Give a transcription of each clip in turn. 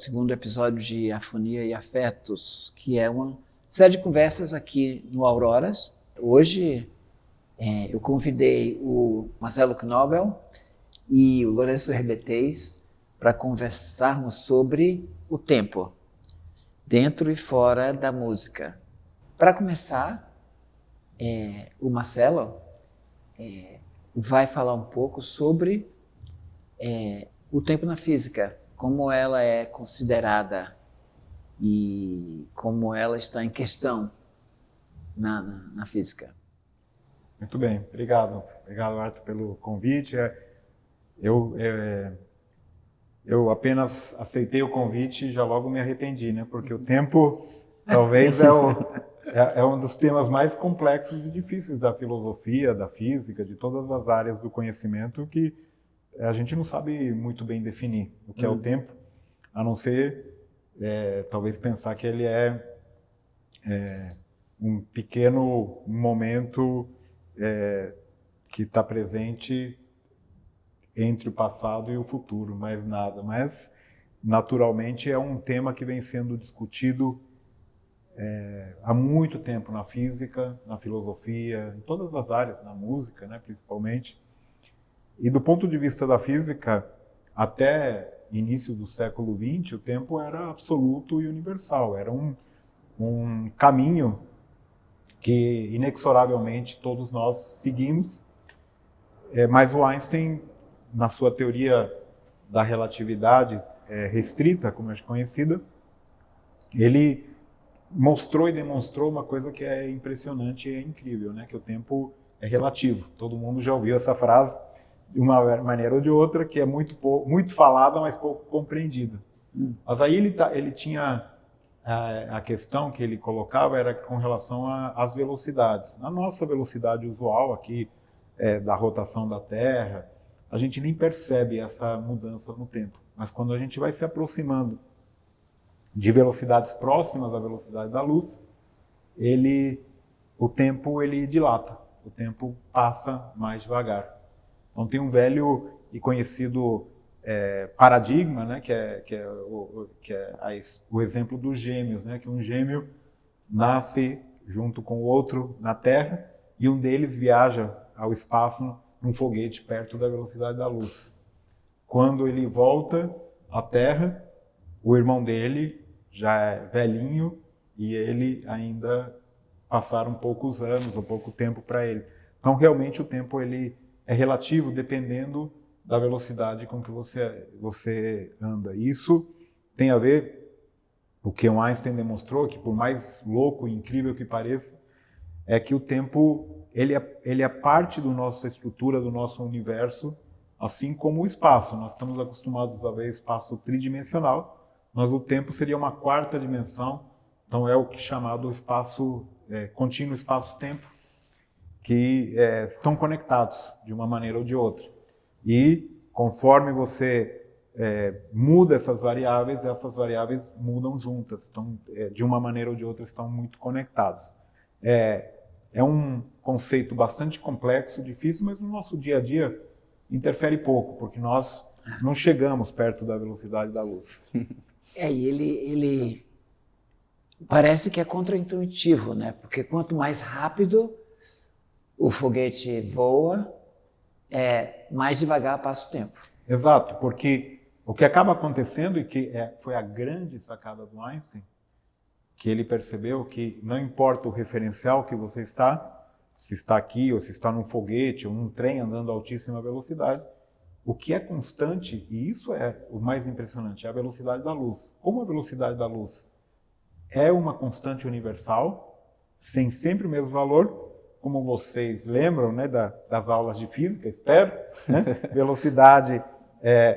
segundo episódio de Afonia e Afetos, que é uma série de conversas aqui no Auroras. Hoje eu convidei o Marcelo Knobel e o Lourenço Rebeteis para conversarmos sobre o tempo, dentro e fora da música. Para começar, o Marcelo vai falar um pouco sobre o tempo na física, como ela é considerada e como ela está em questão na física. Muito bem, obrigado. Obrigado, Arthur, pelo convite. Eu apenas aceitei o convite e já logo me arrependi, né? Porque o tempo talvez é um dos temas mais complexos e difíceis da filosofia, da física, de todas as áreas do conhecimento que a gente não sabe muito bem definir o que é o tempo, a não ser talvez pensar que ele é um pequeno momento que está presente entre o passado e o futuro, mais nada. Mas, naturalmente, é um tema que vem sendo discutido há muito tempo na física, na filosofia, em todas as áreas, na música, né, principalmente. E do ponto de vista da física, até início do século XX, o tempo era absoluto e universal. Era um caminho que, inexoravelmente, todos nós seguimos. Mas o Einstein, na sua teoria da relatividade restrita, como é conhecida, ele mostrou e demonstrou uma coisa que é impressionante e é incrível, né? Que o tempo é relativo. Todo mundo já ouviu essa frase de uma maneira ou de outra, que é muito falada, mas pouco compreendida. Mas aí ele tinha a questão que ele colocava era com relação às velocidades. Na nossa velocidade usual aqui, da rotação da Terra, a gente nem percebe essa mudança no tempo. Mas quando a gente vai se aproximando de velocidades próximas à velocidade da luz, o tempo ele dilata, o tempo passa mais devagar. Então tem um velho e conhecido paradigma, né, que é o exemplo dos gêmeos, né, que um gêmeo nasce junto com o outro na Terra e um deles viaja ao espaço num foguete perto da velocidade da luz. Quando ele volta à Terra, o irmão dele já é velhinho e ele ainda passaram poucos anos ou pouco tempo para ele. Então, realmente, o tempo ele é relativo dependendo da velocidade com que você anda. Isso tem a ver, o que o Einstein demonstrou, que por mais louco e incrível que pareça, é que o tempo ele é parte da nossa estrutura, do nosso universo, assim como o espaço. Nós estamos acostumados a ver espaço tridimensional, mas o tempo seria uma quarta dimensão, então é o que é chamado espaço contínuo espaço-tempo, que estão conectados de uma maneira ou de outra. E conforme você muda essas variáveis mudam juntas, então de uma maneira ou de outra estão muito conectados. É um conceito bastante complexo, difícil, mas no nosso dia a dia interfere pouco, porque nós não chegamos perto da velocidade da luz. E ele parece que é contraintuitivo, né? Porque quanto mais rápido o foguete voa, mais devagar passa o tempo. Exato, porque o que acaba acontecendo, e que foi a grande sacada do Einstein, que ele percebeu que não importa o referencial que você está, se está aqui ou se está num foguete ou num trem andando a altíssima velocidade, o que é constante, e isso é o mais impressionante, é a velocidade da luz. Como a velocidade da luz é uma constante universal, sem sempre o mesmo valor, como vocês lembram, né, das aulas de física, espero, né? Velocidade,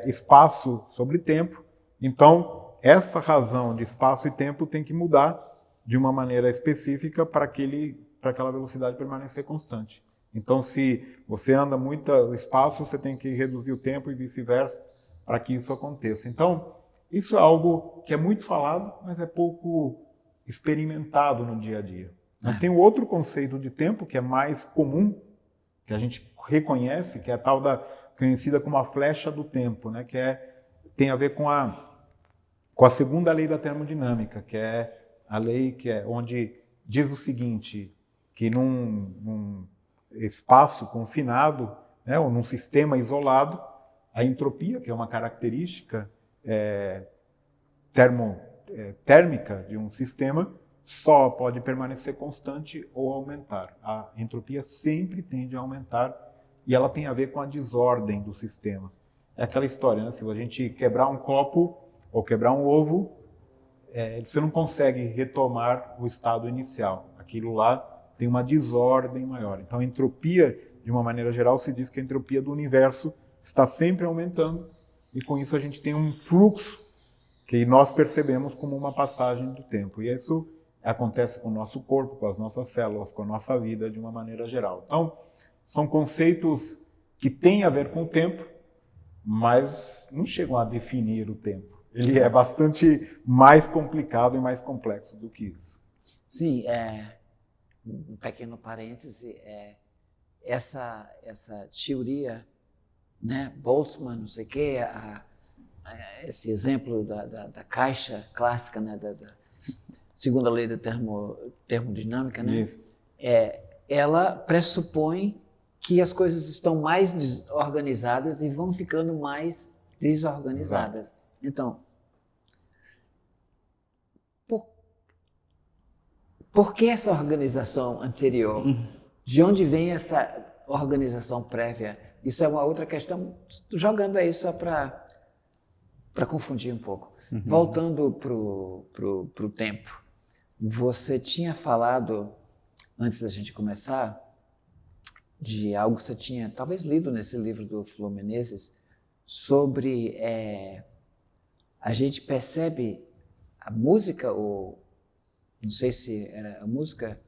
espaço sobre tempo. Então, essa razão de espaço e tempo tem que mudar de uma maneira específica para aquela velocidade permanecer constante. Então, se você anda muito espaço, você tem que reduzir o tempo e vice-versa para que isso aconteça. Então, isso é algo que é muito falado, mas é pouco experimentado no dia a dia. Mas tem um outro conceito de tempo que é mais comum, que a gente reconhece, que é a tal conhecida como a flecha do tempo, né? Que tem a ver com com a segunda lei da termodinâmica, que é a lei onde diz o seguinte, que num espaço confinado, né, ou num sistema isolado, a entropia, que é uma característica térmica de um sistema, só pode permanecer constante ou aumentar. A entropia sempre tende a aumentar e ela tem a ver com a desordem do sistema. É aquela história, né? Se a gente quebrar um copo ou quebrar um ovo, você não consegue retomar o estado inicial. Aquilo lá tem uma desordem maior. Então a entropia, de uma maneira geral, se diz que a entropia do universo está sempre aumentando e com isso a gente tem um fluxo que nós percebemos como uma passagem do tempo. E isso acontece com o nosso corpo, com as nossas células, com a nossa vida de uma maneira geral. Então, são conceitos que têm a ver com o tempo, mas não chegam a definir o tempo. Ele é bastante mais complicado e mais complexo do que isso. Sim, um pequeno parêntese, essa teoria, né, Boltzmann, não sei o quê, esse exemplo da caixa clássica, né, da segunda lei da termodinâmica, né, ela pressupõe que as coisas estão mais desorganizadas e vão ficando mais desorganizadas. Exato. Então, por que essa organização anterior? De onde vem essa organização prévia? Isso é uma outra questão. Jogando aí só para confundir um pouco. Voltando para o tempo. Você tinha falado, antes da gente começar, de algo que você tinha talvez lido nesse livro do Flor Menezes, sobre a gente percebe a música, ou não sei se era a música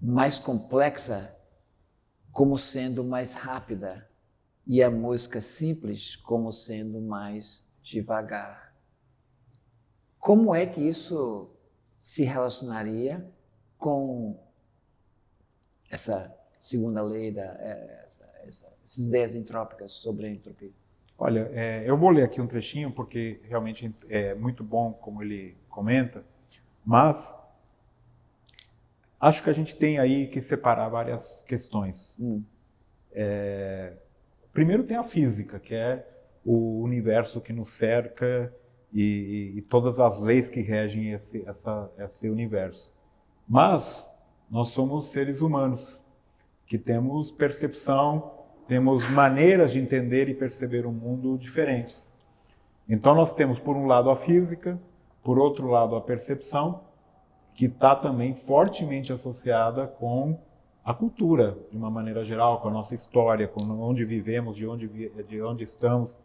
mais complexa como sendo mais rápida e a música simples como sendo mais devagar. Como é que isso se relacionaria com essa segunda lei, essas ideias entrópicas sobre a entropia? Olha, eu vou ler aqui um trechinho, porque realmente é muito bom como ele comenta, mas acho que a gente tem aí que separar várias questões. Primeiro tem a física, que é o universo que nos cerca e todas as leis que regem esse universo. Mas nós somos seres humanos, que temos percepção, temos maneiras de entender e perceber o mundo diferentes. Então nós temos, por um lado, a física, por outro lado, a percepção, que está também fortemente associada com a cultura, de uma maneira geral, com a nossa história, com onde vivemos, de onde estamos.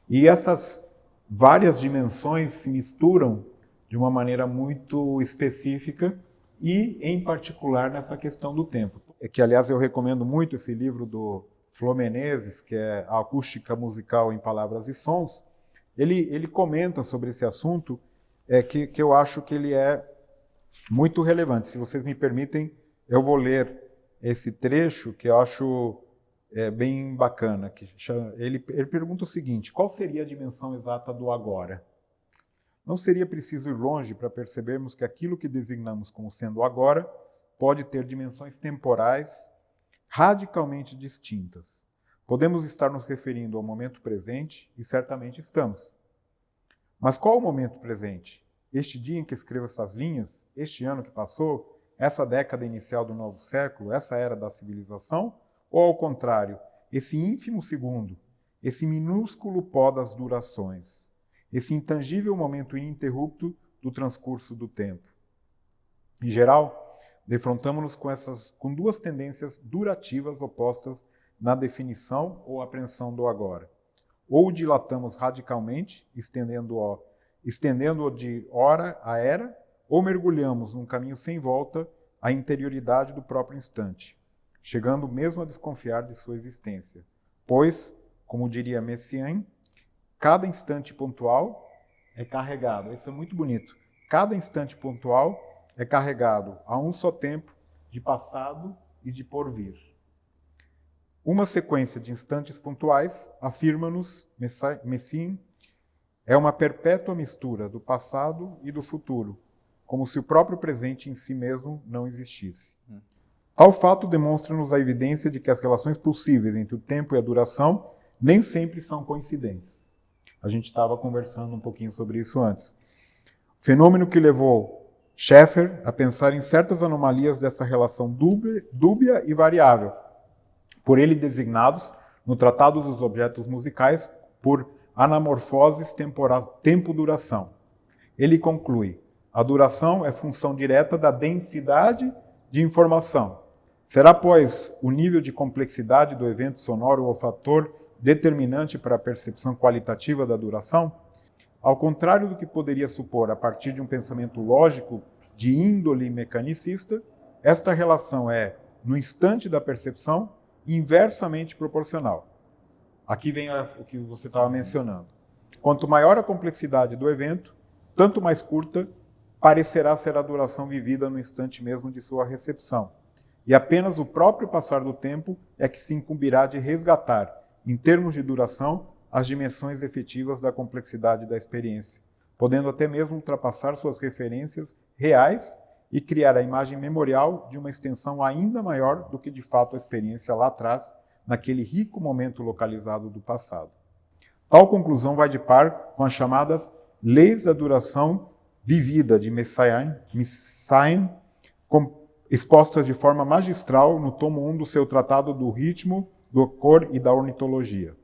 E essas várias dimensões se misturam de uma maneira muito específica e, em particular, nessa questão do tempo. Que, aliás, eu recomendo muito esse livro do Flor Menezes, que é A Acústica Musical em Palavras e Sons. Ele comenta sobre esse assunto, que eu acho que ele é muito relevante. Se vocês me permitem, eu vou ler esse trecho que eu acho bem bacana. Ele pergunta o seguinte: qual seria a dimensão exata do agora? Não seria preciso ir longe para percebermos que aquilo que designamos como sendo agora pode ter dimensões temporais radicalmente distintas. Podemos estar nos referindo ao momento presente, e certamente estamos. Mas qual o momento presente? Este dia em que escrevo essas linhas, este ano que passou, essa década inicial do novo século, essa era da civilização? Ou, ao contrário, esse ínfimo segundo, esse minúsculo pó das durações, esse intangível momento ininterrupto do transcurso do tempo? Em geral, defrontamos-nos com duas tendências durativas opostas na definição ou apreensão do agora. Ou o dilatamos radicalmente, estendendo-o de hora a era, ou mergulhamos num caminho sem volta à interioridade do próprio instante, chegando mesmo a desconfiar de sua existência. Pois, como diria Messiaen, cada instante pontual é carregado. Isso é muito bonito. Cada instante pontual é carregado a um só tempo de passado e de porvir. Uma sequência de instantes pontuais, afirma-nos Messiaen, é uma perpétua mistura do passado e do futuro, como se o próprio presente em si mesmo não existisse. Tal fato demonstra-nos a evidência de que as relações possíveis entre o tempo e a duração nem sempre são coincidentes. A gente estava conversando um pouquinho sobre isso antes. O fenômeno que levou Scheffer a pensar em certas anomalias dessa relação dúbia e variável, por ele designados no Tratado dos Objetos Musicais por anamorfoses tempo-duração. Ele conclui: a duração é função direta da densidade de informação. Será, pois, o nível de complexidade do evento sonoro o fator determinante para a percepção qualitativa da duração? Ao contrário do que poderia supor a partir de um pensamento lógico de índole mecanicista, esta relação é, no instante da percepção, inversamente proporcional. Aqui vem o que você estava mencionando. Quanto maior a complexidade do evento, tanto mais curta parecerá ser a duração vivida no instante mesmo de sua recepção. E apenas o próprio passar do tempo é que se incumbirá de resgatar, em termos de duração, as dimensões efetivas da complexidade da experiência, podendo até mesmo ultrapassar suas referências reais e criar a imagem memorial de uma extensão ainda maior do que de fato a experiência lá atrás, naquele rico momento localizado do passado. Tal conclusão vai de par com as chamadas leis da duração vivida de Messiaen, expostas de forma magistral no tomo 1 do seu Tratado do Ritmo, do Cor e da Ornitologia.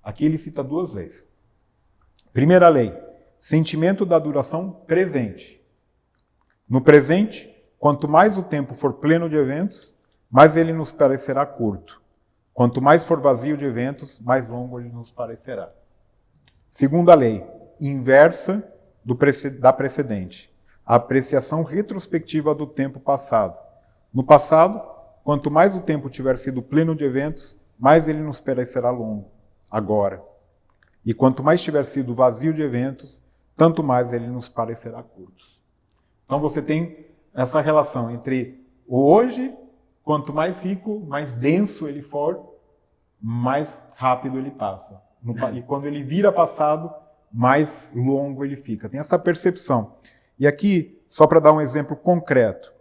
Aqui ele cita duas vezes. Primeira lei, sentimento da duração presente. No presente, quanto mais o tempo for pleno de eventos, mais ele nos parecerá curto. Quanto mais for vazio de eventos, mais longo ele nos parecerá. Segunda lei, inversa da precedente. A apreciação retrospectiva do tempo passado. No passado, quanto mais o tempo tiver sido pleno de eventos, mais ele nos parecerá longo, agora. E quanto mais tiver sido vazio de eventos, tanto mais ele nos parecerá curto. Então você tem essa relação entre o hoje, quanto mais rico, mais denso ele for, mais rápido ele passa. E quando ele vira passado, mais longo ele fica. Tem essa percepção. E aqui, só para dar um exemplo concreto,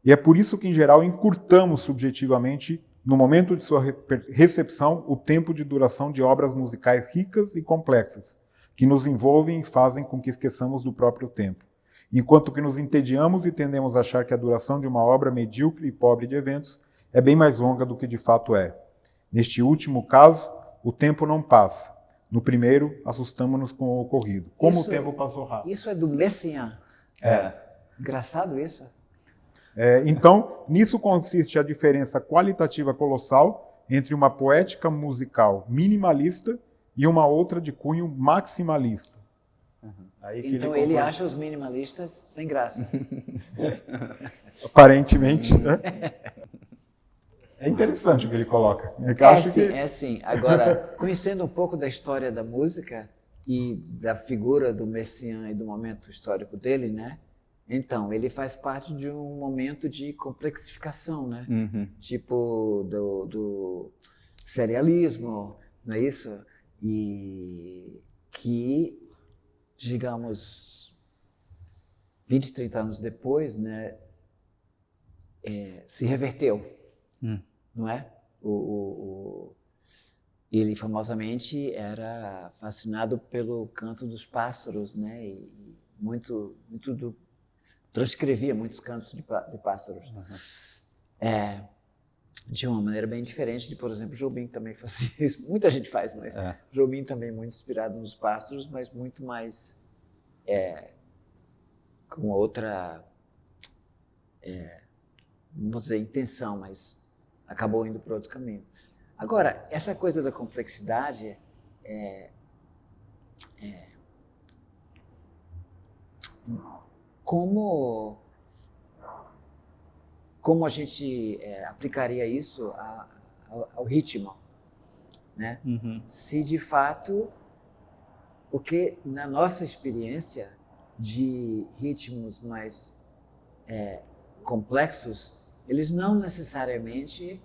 e é por isso que, em geral, encurtamos subjetivamente, no momento de sua recepção, o tempo de duração de obras musicais ricas e complexas, que nos envolvem e fazem com que esqueçamos do próprio tempo. Enquanto que nos entediamos e tendemos a achar que a duração de uma obra medíocre e pobre de eventos é bem mais longa do que de fato é. Neste último caso, o tempo não passa. No primeiro, assustamos-nos com o ocorrido. Como o tempo passou rápido. Isso é do Messiaen. Engraçado isso. Então, nisso consiste a diferença qualitativa colossal entre uma poética musical minimalista e uma outra de cunho maximalista. Então ele acha os minimalistas sem graça. Aparentemente, né? É interessante o que ele coloca. É sim. Agora, conhecendo um pouco da história da música e da figura do Messiaen e do momento histórico dele, né? Então, ele faz parte de um momento de complexificação, né? Tipo do serialismo, não é isso? E que, digamos, 20, 30 anos depois, né, se reverteu, não é? Ele famosamente era fascinado pelo canto dos pássaros, né? E muito transcrevia muitos cantos de pássaros. De uma maneira bem diferente de, por exemplo, Jobim também fazia isso. Muita gente faz, mas Jobim também muito inspirado nos pássaros, mas muito mais com outra, não vou dizer intenção, mas acabou indo para outro caminho. Agora, essa coisa da complexidade como a gente aplicaria isso ao ritmo, né? Se de fato, porque na nossa experiência de ritmos mais complexos, eles não necessariamente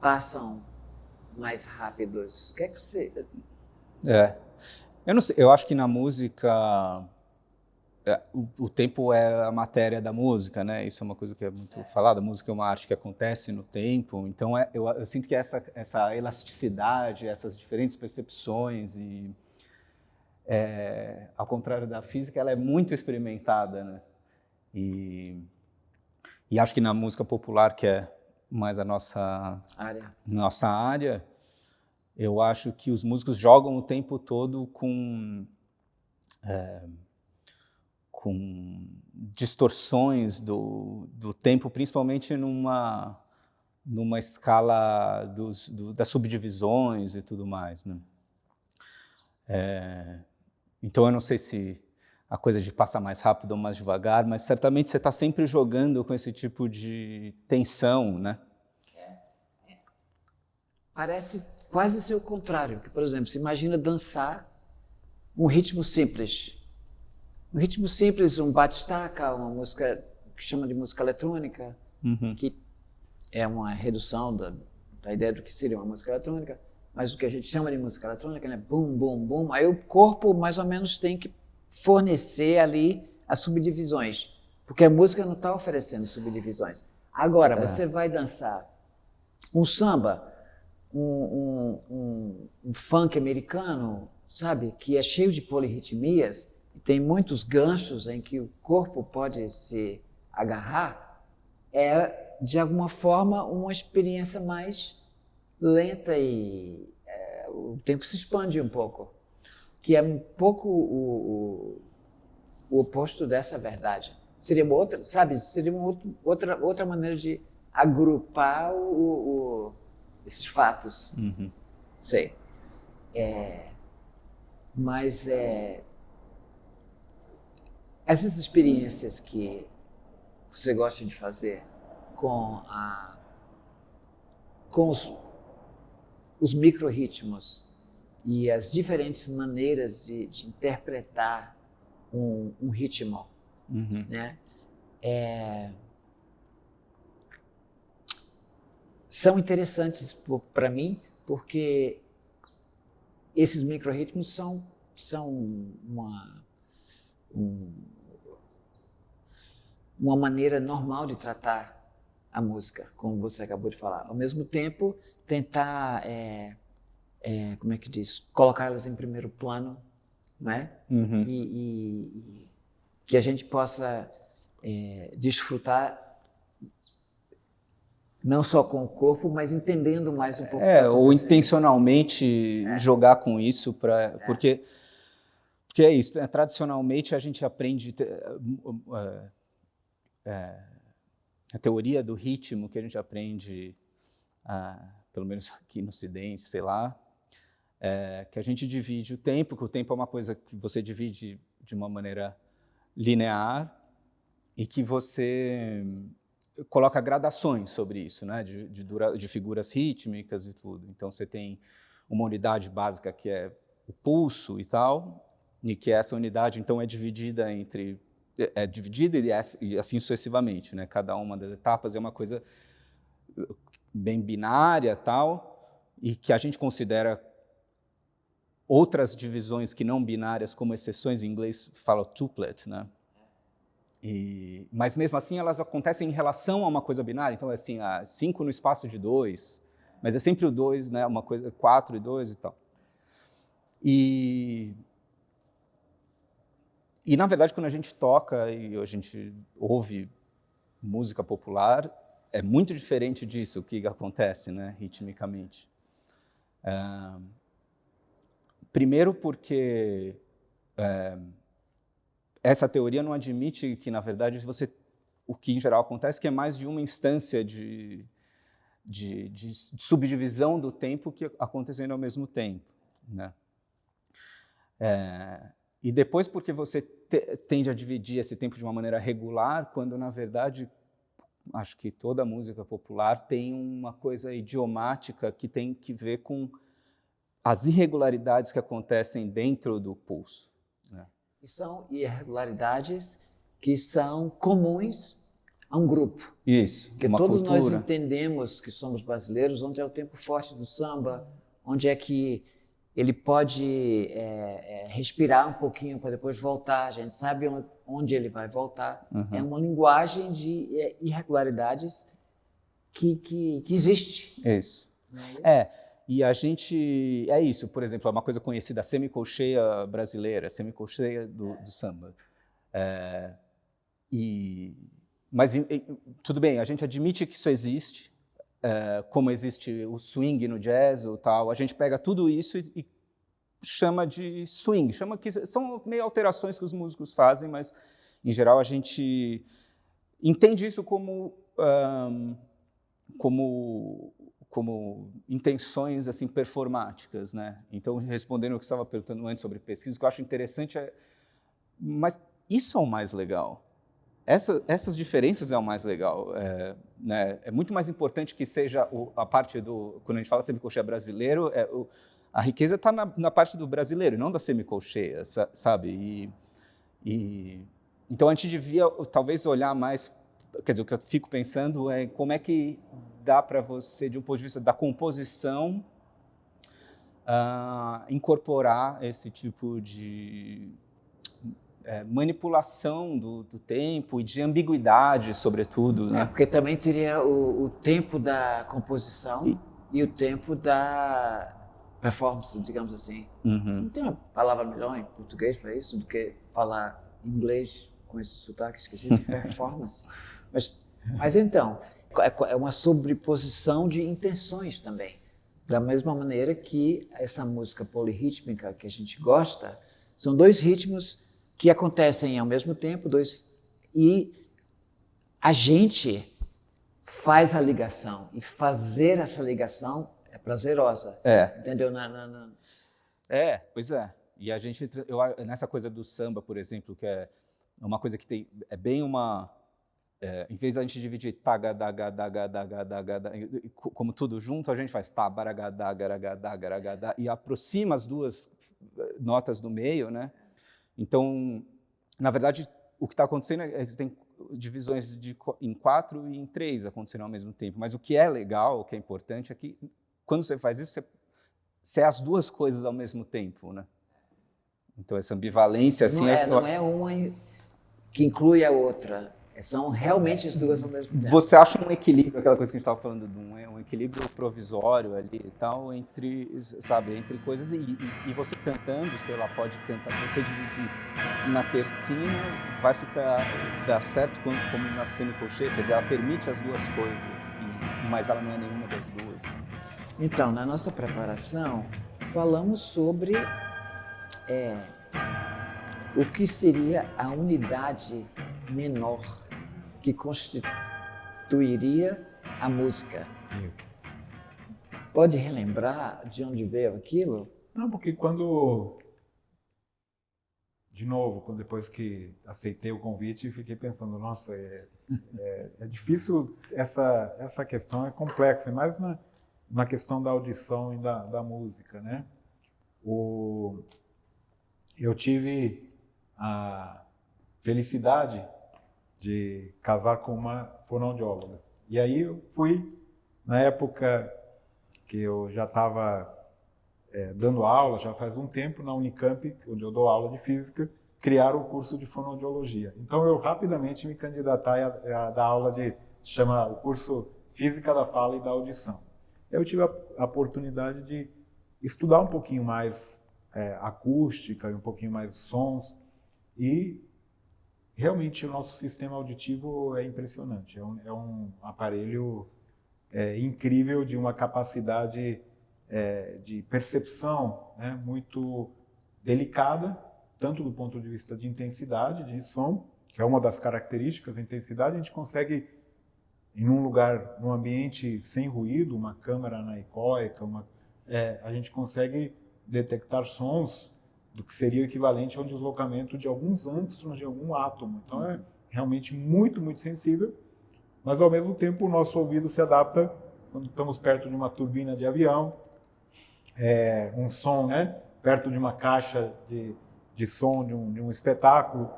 passam mais rápidos. O que é que você... Eu não sei, eu acho que na música o tempo é a matéria da música, né? Isso é uma coisa que é muito falada. A música é uma arte que acontece no tempo. Então eu sinto que essa elasticidade, essas diferentes percepções e ao contrário da física, ela é muito experimentada, né? E acho que na música popular, que é mais a nossa área, eu acho que os músicos jogam o tempo todo com distorções do tempo, principalmente numa escala das subdivisões e tudo mais, né? Então eu não sei se a coisa de passar mais rápido ou mais devagar, mas certamente você está sempre jogando com esse tipo de tensão, né? Parece quase ser o contrário. Que, por exemplo, você imagina dançar um ritmo simples. Um ritmo simples, um batistaca, uma música que chama de música eletrônica, que é uma redução da ideia do que seria uma música eletrônica, mas o que a gente chama de música eletrônica, né? Bum, bum, bum. Aí o corpo mais ou menos tem que fornecer ali as subdivisões, porque a música não está oferecendo subdivisões. Agora, você vai dançar um samba, um funk americano, sabe, que é cheio de polirritmias, tem muitos ganchos em que o corpo pode se agarrar, é, de alguma forma, uma experiência mais lenta e o tempo se expande um pouco, que é um pouco o oposto dessa verdade. Seria uma outra, sabe, seria uma outra maneira de agrupar esses fatos. Sei. Mas essas experiências que você gosta de fazer com os micro-ritmos e as diferentes maneiras de interpretar um ritmo, né? São interessantes para mim, porque esses micro-ritmos são uma maneira normal de tratar a música, como você acabou de falar. Ao mesmo tempo, tentar, como é que diz, colocá-las em primeiro plano, né? E que a gente possa desfrutar não só com o corpo, mas entendendo mais um pouco. Ou intencionalmente jogar com isso, porque é isso, né? Tradicionalmente a gente aprende a teoria do ritmo que a gente aprende, pelo menos aqui no Ocidente, sei lá, que a gente divide o tempo, que o tempo é uma coisa que você divide de uma maneira linear e que você coloca gradações sobre isso, né? de figuras rítmicas e tudo. Então você tem uma unidade básica que é o pulso e tal, e que essa unidade então é dividida e assim sucessivamente, né? Cada uma das etapas é uma coisa bem binária tal, e que a gente considera outras divisões que não binárias como exceções. Em inglês fala tuplet, né? Mas mesmo assim elas acontecem em relação a uma coisa binária. Então é assim, 5 no espaço de 2, mas é sempre o 2, né? Uma coisa 4 e 2 e tal. E, na verdade, quando a gente toca e a gente ouve música popular, é muito diferente disso que acontece, né, ritmicamente. Primeiro porque essa teoria não admite que, na verdade, o que em geral acontece que é mais de uma instância de subdivisão do tempo que acontecendo ao mesmo tempo, né? E depois porque você tende a dividir esse tempo de uma maneira regular, quando, na verdade, acho que toda música popular tem uma coisa idiomática que tem que ver com as irregularidades que acontecem dentro do pulso, né? E são irregularidades que são comuns a um grupo. Isso, porque uma todos cultura. Nós entendemos que somos brasileiros, onde é o tempo forte do samba, onde é que ele pode respirar um pouquinho para depois voltar, a gente sabe onde ele vai voltar. É uma linguagem de irregularidades que existe. Isso. Não é isso? E a gente... É isso, por exemplo, é uma coisa conhecida, a semicolcheia brasileira, a semicolcheia do samba. Mas tudo bem, a gente admite que isso existe, como existe o swing no jazz ou tal, a gente pega tudo isso e chama de swing, chama que são meio alterações que os músicos fazem, mas em geral a gente entende isso como intenções assim performáticas, né? Então, respondendo o que você estava perguntando antes sobre pesquisa, o que eu acho interessante mas isso é o mais legal. Essas diferenças é o mais legal. Né? É muito mais importante que seja a parte do... Quando a gente fala semicolcheia brasileiro, a riqueza está na parte do brasileiro, não da semicolcheia, sabe? Então, a gente devia, talvez, olhar mais... Quer dizer, o que eu fico pensando é como é que dá para você, de um ponto de vista da composição, incorporar esse tipo de manipulação do tempo e de ambiguidade, sobretudo. Né? Porque também teria o tempo da composição e o tempo da performance, digamos assim. Não tem uma palavra melhor em português para isso do que falar inglês com esse sotaque esquisito, performance. Mas então, é uma sobreposição de intenções também. Da mesma maneira que essa música polirrítmica que a gente gosta, são dois ritmos que acontecem ao mesmo tempo, e a gente faz a ligação, e fazer essa ligação é prazerosa. Entendeu? Pois é. E a gente, nessa coisa do samba, por exemplo, que é uma coisa que é bem uma... em vez da gente dividir tagadagadagadagada, como tudo junto, a gente faz tabaragadagaragadagaragada e aproxima as duas notas do meio, né? Então, na verdade, o que está acontecendo é que tem divisões em 4 e em 3 acontecendo ao mesmo tempo. Mas o que é legal, o que é importante, é que quando você faz isso, você é as duas coisas ao mesmo tempo, né? Então, essa ambivalência... assim, não é uma que inclui a outra. São realmente as duas ao mesmo tempo. Você acha um equilíbrio, aquela coisa que a gente estava falando, um equilíbrio provisório ali e tal, entre coisas, e você cantando, sei lá, pode cantar, se você dividir na tercinha, vai dar certo como na semicolcheia, quer dizer, ela permite as duas coisas, mas ela não é nenhuma das duas. Então, na nossa preparação, falamos sobre o que seria a unidade menor que constituiria a música. Pode relembrar de onde veio aquilo? Não, porque depois que aceitei o convite, fiquei pensando, nossa, é difícil, essa questão é complexa, é mais na questão da audição e da música, né? Eu tive a felicidade de casar com uma fonoaudióloga. E aí eu fui, na época que eu já estava dando aula, já faz um tempo, na Unicamp, onde eu dou aula de física, criar o curso de fonoaudiologia. Então eu rapidamente me candidatei a dar aula chama o curso Física da Fala e da Audição. Eu tive a oportunidade de estudar um pouquinho mais acústica e um pouquinho mais de sons, e realmente o nosso sistema auditivo é impressionante, é um aparelho incrível, de uma capacidade de percepção, né, muito delicada, tanto do ponto de vista de intensidade de som, que é uma das características da intensidade. A gente consegue, em um lugar, num ambiente sem ruído, uma câmara anecoica, a gente consegue detectar sons do que seria o equivalente ao deslocamento de alguns ângstroms de algum átomo. Então é realmente muito, muito sensível, mas ao mesmo tempo o nosso ouvido se adapta quando estamos perto de uma turbina de avião, um som, né, perto de uma caixa de som de um espetáculo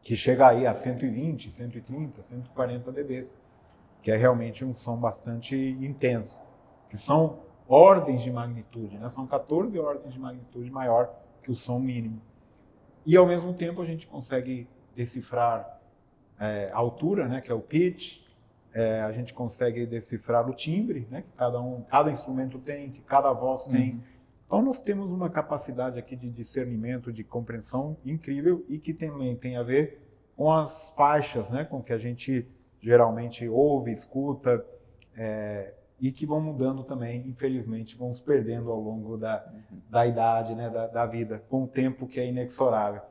que chega aí a 120, 130, 140 dB, que é realmente um som bastante intenso, que são ordens de magnitude, né? São 14 ordens de magnitude maior que o som mínimo. E, ao mesmo tempo, a gente consegue decifrar a altura, né, que é o pitch, a gente consegue decifrar o timbre, né, que cada instrumento tem, que cada voz tem. Então, nós temos uma capacidade aqui de discernimento, de compreensão incrível e que também tem a ver com as faixas, né, com que a gente geralmente ouve, escuta, e que vão mudando também, infelizmente, vão se perdendo ao longo da idade, né, da vida, com o tempo que é inexorável.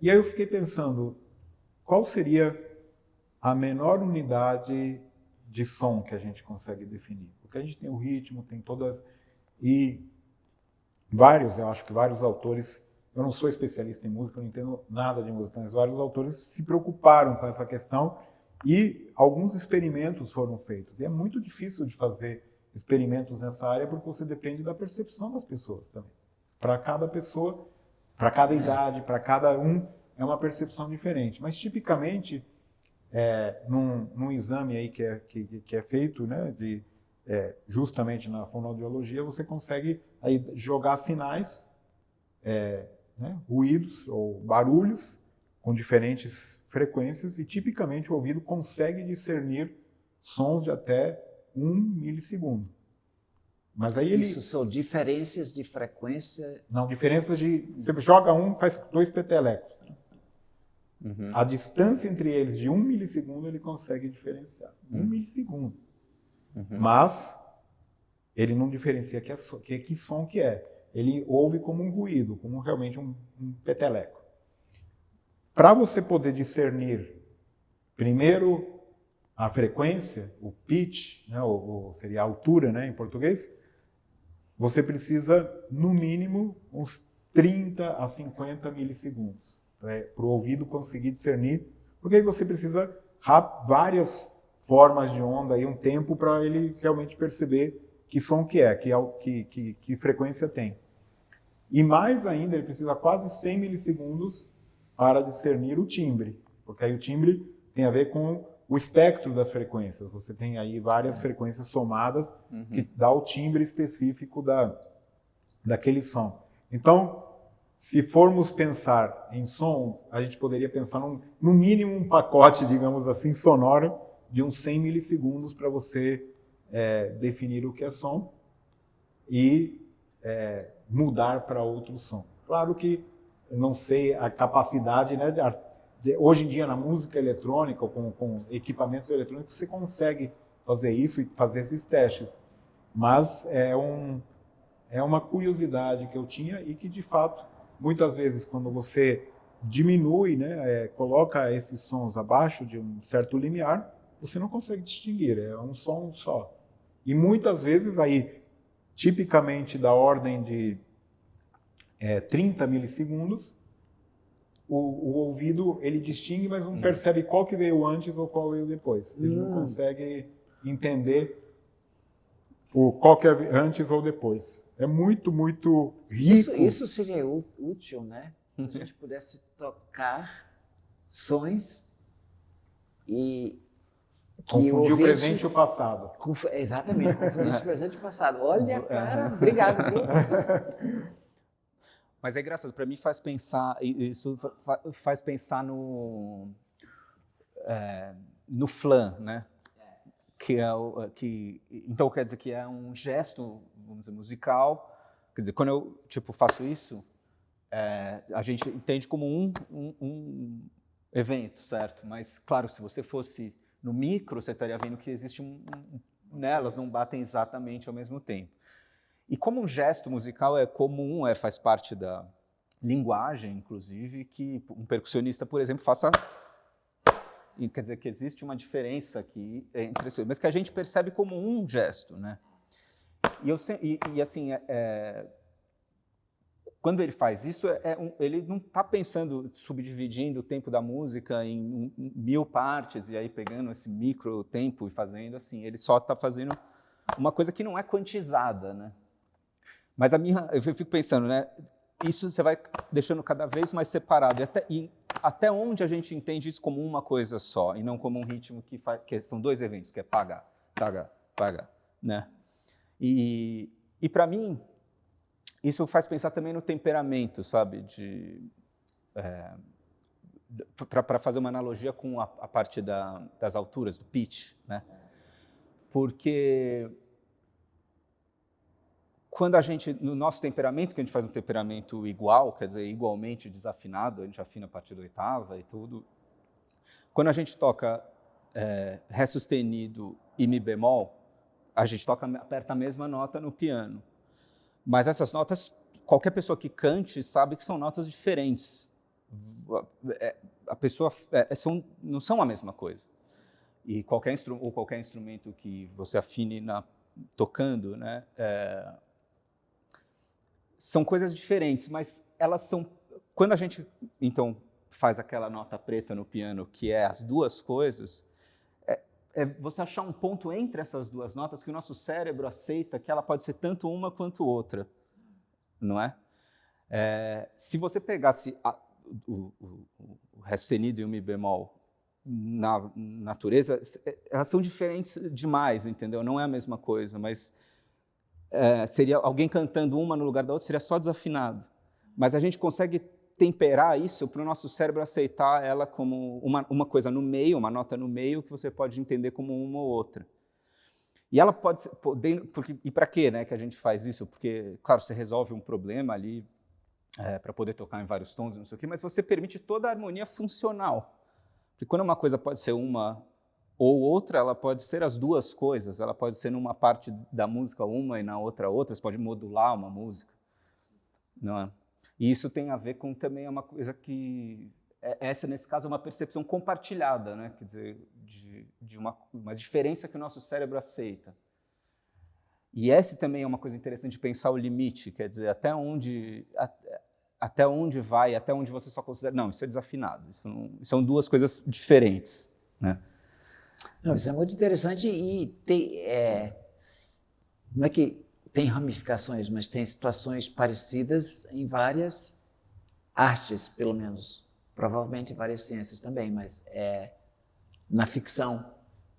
E aí eu fiquei pensando, qual seria a menor unidade de som que a gente consegue definir? Porque a gente tem o ritmo, tem todas... E eu acho que vários autores, eu não sou especialista em música, eu não entendo nada de música, mas vários autores se preocuparam com essa questão e alguns experimentos foram feitos. E é muito difícil de fazer experimentos nessa área porque você depende da percepção das pessoas também. Para cada pessoa, para cada idade, para cada um, é uma percepção diferente. Mas, tipicamente, num exame aí que é feito, né, justamente na fonoaudiologia, você consegue aí jogar sinais, né, ruídos ou barulhos com diferentes frequências e, tipicamente, o ouvido consegue discernir sons de até 1 milissegundo. Mas aí Isso são diferenças de frequência? Não, diferenças de... Você joga faz 2 petelecos. A distância entre eles de 1 milissegundo ele consegue diferenciar. 1 milissegundo. Mas ele não diferencia que som que é. Ele ouve como um ruído, como realmente um peteleco. Para você poder discernir, primeiro, a frequência, o pitch, né, seria a altura, né, em português, você precisa, no mínimo, uns 30 a 50 milissegundos para o ouvido conseguir discernir, porque aí você precisa várias formas de onda e um tempo para ele realmente perceber que som que é, que frequência tem. E mais ainda, ele precisa quase 100 milissegundos para discernir o timbre, porque aí o timbre tem a ver com o espectro das frequências. Você tem aí várias frequências somadas que dá o timbre específico daquele som. Então, se formos pensar em som, a gente poderia pensar no mínimo um pacote, digamos assim, sonoro de uns 100 milissegundos para você definir o que é som e mudar para outro som. Claro que eu não sei a capacidade, né, hoje em dia na música eletrônica, com equipamentos eletrônicos, você consegue fazer isso e fazer esses testes. Mas é uma curiosidade que eu tinha e que, de fato, muitas vezes, quando você diminui, né, coloca esses sons abaixo de um certo limiar, você não consegue distinguir, é um som só. E muitas vezes, aí, tipicamente da ordem de 30 milissegundos, o ouvido ele distingue, mas não percebe qual que veio antes ou qual veio depois. Ele não consegue entender qual que é antes ou depois. É muito, muito rico. Isso seria útil, né? Se a gente pudesse tocar sons e confundir o presente e o passado. Exatamente, confundir o presente e o passado. Olha, cara, obrigado. Mas é engraçado, para mim faz pensar, isso faz pensar no flan, né? Então quer dizer que é um gesto, vamos dizer, musical. Quer dizer, quando eu faço isso, a gente entende como um evento, certo? Mas claro, se você fosse no micro, você estaria vendo que existe elas não batem exatamente ao mesmo tempo. E como um gesto musical é comum, faz parte da linguagem, inclusive, que um percussionista, por exemplo, faça... E quer dizer que existe uma diferença aqui entre isso, mas que a gente percebe como um gesto, né? E assim, quando ele faz isso, ele não está pensando, subdividindo o tempo da música em 1000 partes e aí pegando esse micro tempo e fazendo assim. Ele só está fazendo uma coisa que não é quantizada, né? Mas eu fico pensando, né? Isso você vai deixando cada vez mais separado. E até onde a gente entende isso como uma coisa só, e não como um ritmo que são 2 eventos, que é pagar, né? E para mim, isso faz pensar também no temperamento, sabe? Para fazer uma analogia com a parte das alturas, do pitch, né? Porque quando a gente, no nosso temperamento, que a gente faz um temperamento igual, quer dizer, igualmente desafinado, a gente afina a partir da oitava e tudo, quando a gente toca Ré sustenido e Mi bemol, a gente aperta a mesma nota no piano. Mas essas notas, qualquer pessoa que cante sabe que são notas diferentes. A pessoa não são a mesma coisa. E qualquer instrumento que você afine tocando, né, são coisas diferentes, mas elas são... Quando a gente, então, faz aquela nota preta no piano, que é as duas coisas, você achar um ponto entre essas duas notas que o nosso cérebro aceita que ela pode ser tanto uma quanto outra, não é? Se você pegasse o Ré sustenido e o Mi bemol na natureza, elas são diferentes demais, entendeu? Não é a mesma coisa, mas seria alguém cantando uma no lugar da outra, seria só desafinado. Mas a gente consegue temperar isso para o nosso cérebro aceitar ela como uma coisa no meio, uma nota no meio, que você pode entender como uma ou outra. E ela pode ser... E para quê, né, que a gente faz isso? Porque, claro, você resolve um problema ali para poder tocar em vários tons, não sei o quê, mas você permite toda a harmonia funcional. Porque quando uma coisa pode ser uma ou outra, ela pode ser as duas coisas. Ela pode ser numa parte da música uma e na outra outra. Você pode modular uma música, não é? E isso tem a ver com também uma coisa que... Essa, nesse caso, é uma percepção compartilhada, né? Quer dizer, de uma diferença que o nosso cérebro aceita. E essa também é uma coisa interessante de pensar o limite, quer dizer, até onde vai, até onde você só considera... Não, isso é desafinado, são duas coisas diferentes, né? Não, isso é muito interessante e não é que tem ramificações, mas tem situações parecidas em várias artes, pelo menos. Provavelmente em várias ciências também, mas na ficção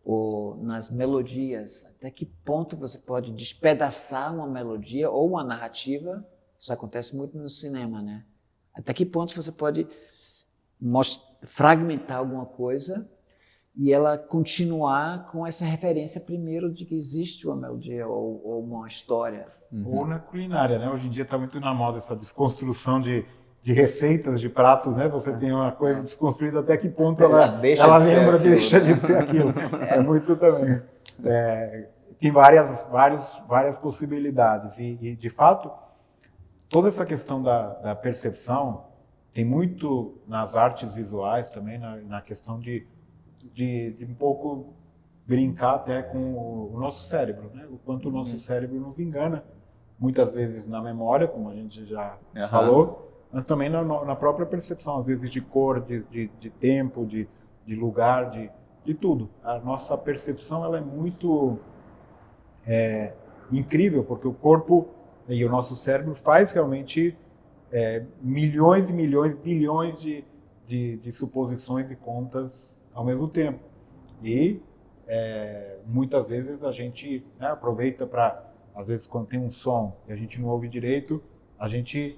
ou nas melodias, até que ponto você pode despedaçar uma melodia ou uma narrativa? Isso acontece muito no cinema, né? Até que ponto você pode fragmentar alguma coisa e ela continuar com essa referência primeiro de que existe uma melodia ou uma história. Ou na culinária, né? Hoje em dia está muito na moda essa desconstrução de receitas, de pratos, né? Você tem uma coisa desconstruída, até que ponto ela lembra, deixa de ser aquilo. É muito também. Tem várias possibilidades. E, de fato, toda essa questão da percepção tem muito nas artes visuais também, na questão de um pouco brincar até com o nosso cérebro, né? O quanto o nosso cérebro nos engana, muitas vezes na memória, como a gente já falou, mas também na própria percepção, às vezes de cor, de tempo, de lugar, de tudo. A nossa percepção ela é muito incrível, porque o corpo e o nosso cérebro faz realmente milhões e milhões, bilhões de suposições e contas ao mesmo tempo. E muitas vezes a gente aproveita para, às vezes quando tem um som e a gente não ouve direito, a gente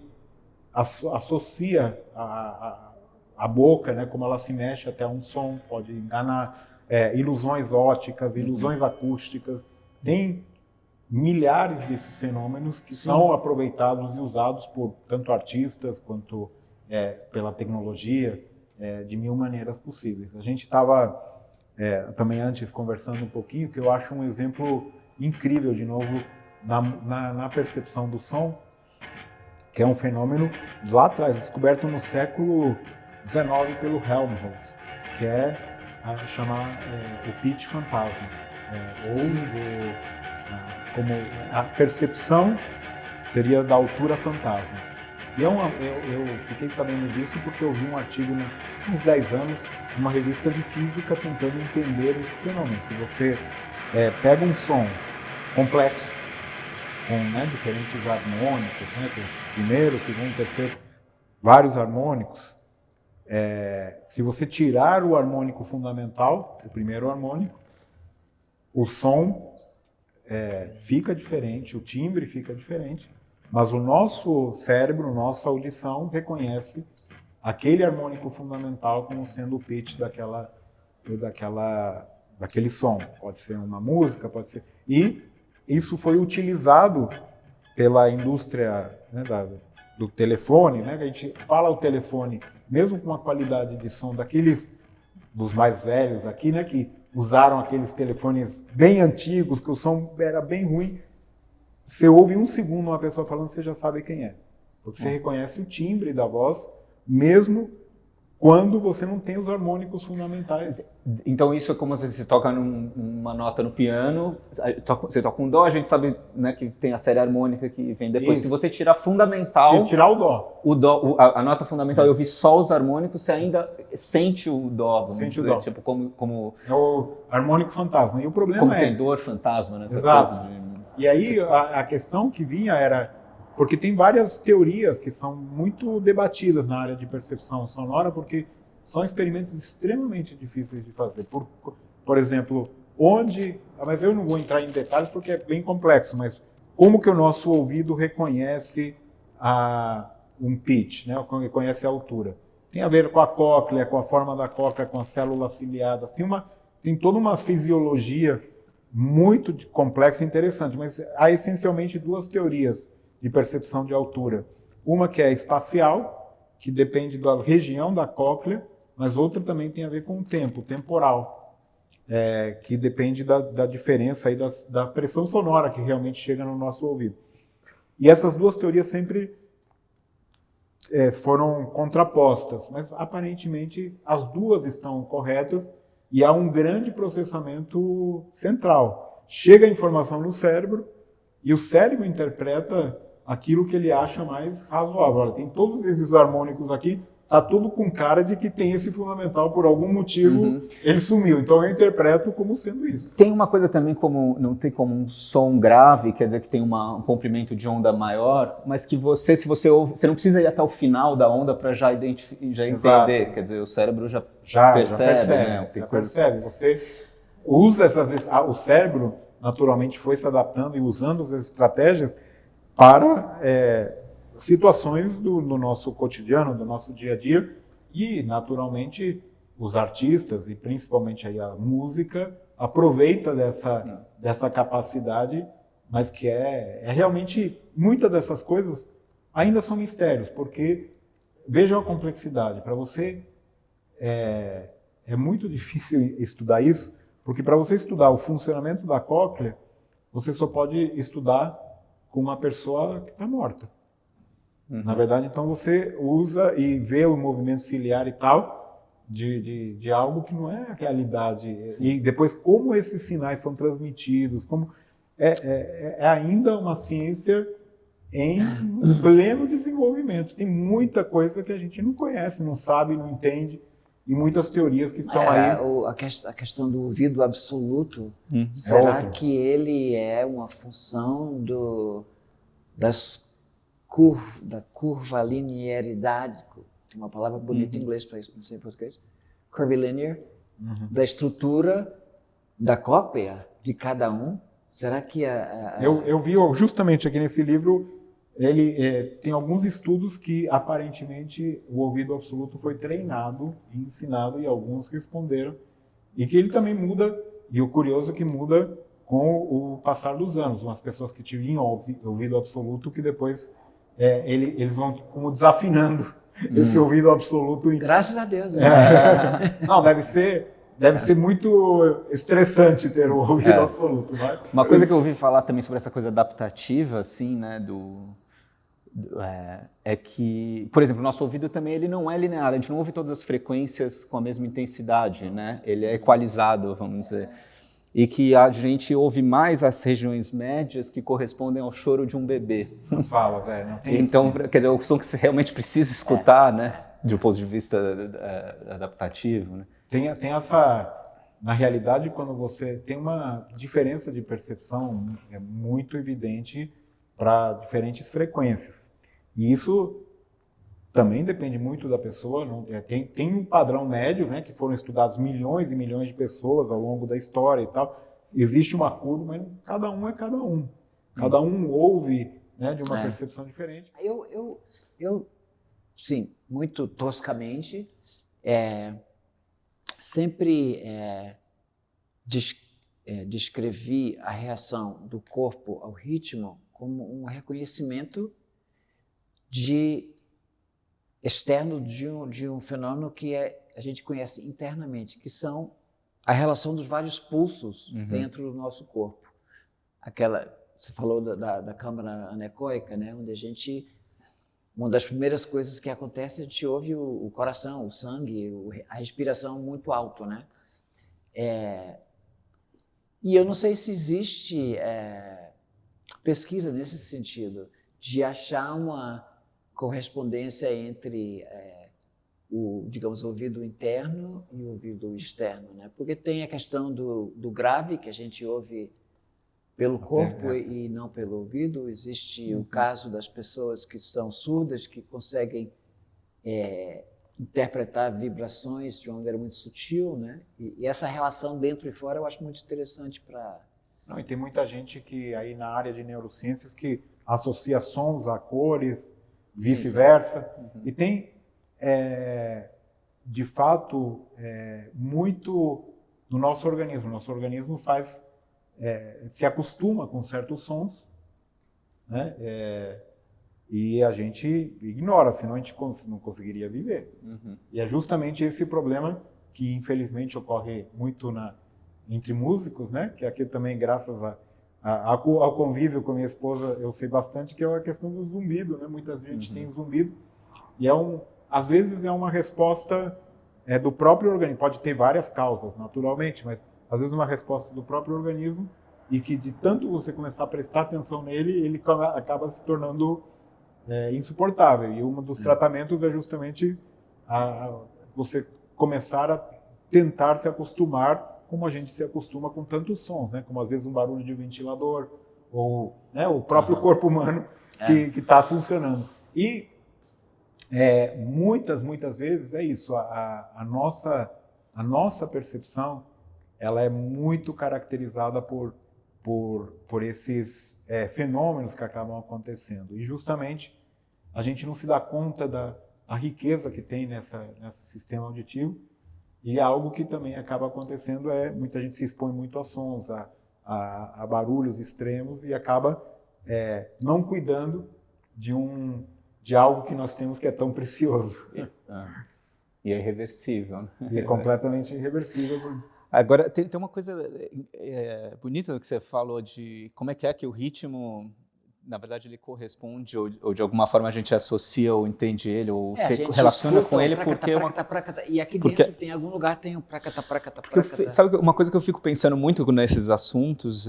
associa a boca, né, como ela se mexe até um som, pode enganar, ilusões ópticas, ilusões acústicas. Tem milhares desses fenômenos que são aproveitados e usados por tanto artistas quanto pela tecnologia, de mil maneiras possíveis. A gente estava também antes conversando um pouquinho, que eu acho um exemplo incrível, de novo, na percepção do som, que é um fenômeno lá atrás, descoberto no século XIX pelo Helmholtz, que é chamar o pitch fantasma, como a percepção seria da altura fantasma. E eu fiquei sabendo disso porque eu vi um artigo há uns 10 anos, numa revista de física, tentando entender esse fenômeno. Se você pega um som complexo, com diferentes harmônicos, primeiro, segundo, terceiro, vários harmônicos, se você tirar o harmônico fundamental, o primeiro harmônico, o som fica diferente, o timbre fica diferente, mas o nosso cérebro, nossa audição reconhece aquele harmônico fundamental como sendo o pitch daquele som. Pode ser uma música, pode ser... E isso foi utilizado pela indústria, né, do telefone, né, que a gente fala o telefone, mesmo com a qualidade de som dos mais velhos aqui, né, que usaram aqueles telefones bem antigos, que o som era bem ruim. Você ouve um segundo uma pessoa falando, você já sabe quem é. Porque você reconhece o timbre da voz, mesmo quando você não tem os harmônicos fundamentais. Então isso é como se você toca uma nota no piano, você toca um dó, a gente sabe, né, que tem a série harmônica que vem depois. Isso. Se você tirar fundamental... Se tirar o dó. A nota fundamental, eu vi só os harmônicos, você ainda sente o dó. Sente o dó. Tipo, como... É o harmônico fantasma. E o problema como tem dor fantasma, né? Exato. E aí a questão que vinha era... Porque tem várias teorias que são muito debatidas na área de percepção sonora, porque são experimentos extremamente difíceis de fazer. Por exemplo, mas eu não vou entrar em detalhes porque é bem complexo, mas como que o nosso ouvido reconhece um pitch, né? Reconhece a altura? Tem a ver com a cóclea, com a forma da cóclea, com as células ciliadas. Tem toda uma fisiologia muito complexa e interessante, mas há essencialmente duas teorias de percepção de altura. Uma que é espacial, que depende da região da cóclea, mas outra também tem a ver com o tempo, temporal, que depende da diferença aí da pressão sonora que realmente chega no nosso ouvido. E essas duas teorias sempre foram contrapostas, mas aparentemente as duas estão corretas e há um grande processamento central. Chega a informação no cérebro e o cérebro interpreta aquilo que ele acha mais razoável. Olha, tem todos esses harmônicos aqui, tá tudo com cara de que tem esse fundamental, por algum motivo ele sumiu. Então eu interpreto como sendo isso. Tem uma coisa também não tem como um som grave, quer dizer que tem um comprimento de onda maior, mas que se você ouve, você não precisa ir até o final da onda para já entender. Quer dizer, o cérebro já percebe. Né? Percebe. Você usa o cérebro naturalmente foi se adaptando e usando as estratégias para situações do nosso cotidiano, do nosso dia a dia, e naturalmente os artistas e principalmente aí a música aproveita dessa capacidade, mas que realmente muitas dessas coisas ainda são mistérios, porque vejam a complexidade. Para você é muito difícil estudar isso, porque para você estudar o funcionamento da cóclea, você só pode estudar com uma pessoa que está morta. Na verdade, então você usa e vê o movimento ciliar e tal de algo que não é a realidade. Sim. E depois como esses sinais são transmitidos, como é ainda uma ciência em pleno desenvolvimento. Tem muita coisa que a gente não conhece, não sabe, não entende. E muitas teorias que estão aí. A questão do ouvido absoluto, será que ele é uma função da curvilinearidade? Tem uma palavra bonita em inglês para isso, não sei em português. Curvilinear, da estrutura da cóclea de cada um. Será que Eu vi justamente aqui nesse livro, ele tem alguns estudos que aparentemente o ouvido absoluto foi treinado e ensinado e alguns responderam e que ele também muda, e o curioso é que muda com o passar dos anos. Umas pessoas que tinham ouvido absoluto que depois eles vão como desafinando esse ouvido absoluto. Graças a Deus. Não, deve ser muito estressante ter o ouvido absoluto. Mas... Uma coisa que eu ouvi falar também sobre essa coisa adaptativa, assim, né, é que, por exemplo, o nosso ouvido também ele não é linear, a gente não ouve todas as frequências com a mesma intensidade, né? Ele é equalizado, vamos dizer. E que a gente ouve mais as regiões médias que correspondem ao choro de um bebê. As falas, não tem então, isso. Quer dizer, o som que você realmente precisa escutar, né? De um ponto de vista adaptativo, né? Tem essa... Na realidade, quando você tem uma diferença de percepção muito evidente para diferentes frequências. E isso também depende muito da pessoa. Tem um padrão médio, né, que foram estudados milhões e milhões de pessoas ao longo da história e tal. existe uma curva, mas cada um é cada um. Cada um ouve, né, de uma percepção diferente. Eu, sim, muito toscamente, sempre descrevi a reação do corpo ao ritmo como um reconhecimento externo de um fenômeno que a gente conhece internamente, que são a relação dos vários pulsos dentro do nosso corpo. Você falou da câmara anecoica, né, onde uma das primeiras coisas que acontece, a gente ouve o coração, o sangue, a respiração muito alto, né? E eu não sei se existe pesquisa nesse sentido, de achar uma correspondência entre digamos, o ouvido interno e o ouvido externo, né? Porque tem a questão do grave, que a gente ouve pelo corpo e não pelo ouvido. Existe o caso das pessoas que são surdas, que conseguem interpretar vibrações de uma maneira muito sutil, né? E essa relação dentro e fora eu acho muito interessante para... Não, e tem muita gente que aí na área de neurociências que associa sons a cores, vice-versa. E tem, de fato, muito no nosso organismo. Nosso organismo se acostuma com certos sons, né? E a gente ignora, senão a gente não conseguiria viver. E é justamente esse problema que, infelizmente, ocorre muito entre músicos, né? Que aqui também, graças ao convívio com a minha esposa, eu sei bastante, que é a questão do zumbido, né? Muita gente tem zumbido, e às vezes é uma resposta do próprio organismo. Pode ter várias causas, naturalmente, mas às vezes uma resposta do próprio organismo, e que de tanto você começar a prestar atenção nele, ele acaba se tornando insuportável. E um dos tratamentos é justamente você começar a tentar se acostumar, como a gente se acostuma com tantos sons, né? Como às vezes um barulho de ventilador, ou, né, o próprio corpo humano que está funcionando. E muitas vezes é isso, a nossa percepção, ela é muito caracterizada por esses fenômenos que acabam acontecendo. E justamente a gente não se dá conta da riqueza que tem nesse sistema auditivo. E algo que também acaba acontecendo muita gente se expõe muito a sons, a barulhos extremos, e acaba não cuidando de algo que nós temos que é tão precioso. E é irreversível, né? E é completamente irreversível. Agora, tem uma coisa bonita no que você falou de como é que o ritmo, na verdade, ele corresponde, ou de alguma forma a gente associa ou entende ele, ou se relaciona com ele, porque... E aqui dentro tem algum lugar tem o pracata. Sabe uma coisa que eu fico pensando muito nesses assuntos